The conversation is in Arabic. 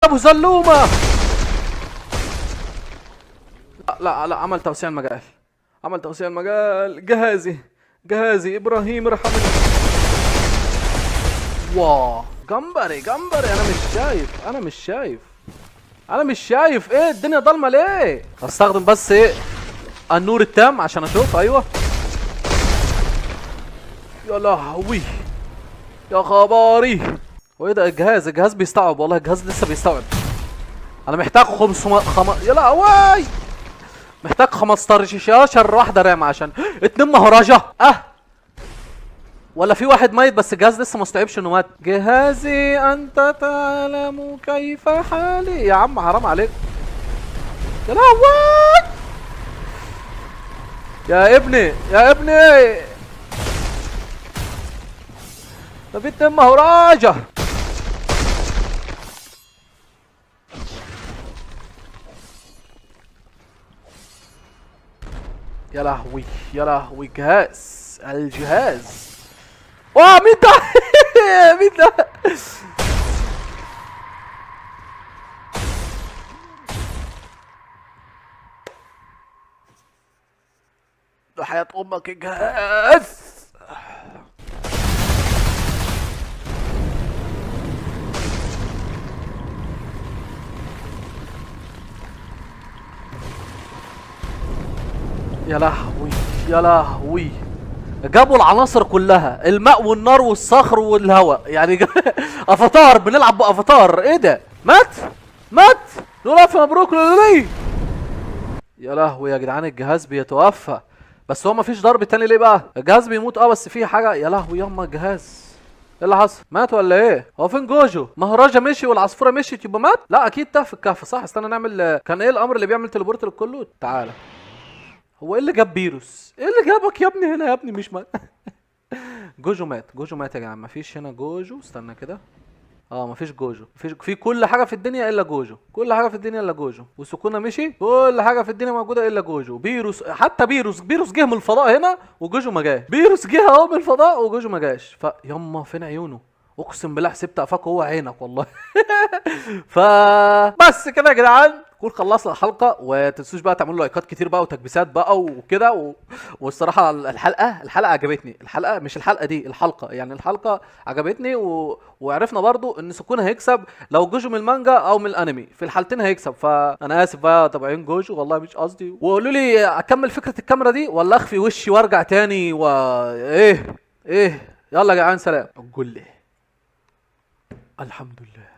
ابو زلومه. لا عمل توسيع المجال، عمل توسيع المجال. جهازي ابراهيم ارحمني. واو جمبري انا مش شايف ايه الدنيا ضلمه ليه؟ استخدم بس ايه النور التام عشان اشوف. ايوه يا لهوي يا خباري. وايه ده؟ الجهاز بيستوعب والله، الجهاز لسه بيستوعب. انا محتاج 500 يا لهوي، محتاج 15 واحده رام عشان 2 مهرجه. ولا في واحد ميت بس الجهاز لسه ما استوعبش انه مات. جهازي انت تعلم كيف حالي. يا عم حرام عليك يا لهوي يا ابني ده في 2 مهرجه. يا لهوي الجهاز. مين ده؟ مين ده؟ ده حياة امك الجهاز. يا لهوي جابوا العناصر كلها، الماء والنار والصخر والهواء يعني. افاتار، بنلعب بافاتار. ايه ده؟ مات نقول الف مبروك لولي. يا لهوي يا جدعان الجهاز بيتوفى. بس هو مفيش ضرب تاني ليه بقى؟ الجهاز بيموت بس في حاجه. يا لهوي ياما الجهاز ايه اللي حصل؟ مات ولا ايه؟ هو فين جوجو؟ مهرجة مشي والعصفوره مشيت يبقى مات؟ لا اكيد تاه في الكهف صح. استنى نعمل، كان ايه الامر اللي بيعمل تليبورت للكل؟ تعالى. هو ايه اللي جاب بيروس؟ ايه اللي جابك يا ابني هنا يا ابني؟ مش مات. جوجو مات يا جماعه. مفيش هنا جوجو. استنى كده. مفيش جوجو. في كل حاجه في الدنيا الا جوجو. كل حاجه في الدنيا الا جوجو. وسكونه مشي. كل حاجه في الدنيا موجوده الا جوجو. بيروس، حتى بيروس جه من الفضاء هنا وجوجو ما جاش. بيروس جه اهو من الفضاء وجوجو ما جاش. يما فين عيونه؟ اقسم بالله حسبت قفاك هو عينك والله. بس كده يا جدعان نكون خلصنا الحلقه. وتنسوش بقى تعملوا لايكات كتير بقى وتكبيسات بقى وكده والصراحه الحلقه عجبتني. الحلقه مش الحلقه دي، الحلقه يعني الحلقه عجبتني وعرفنا برضو ان سكون هيكسب لو جوجو من المانجا او من الانمي. في الحالتين هيكسب. فانا اسف بقى تابعين جوجو والله مش قصدي. وقولوا لي اكمل فكره الكاميرا دي ولا اخفي وشي وارجع تاني ايه. يلا يا جدعان سلام. قول لي الحمد لله.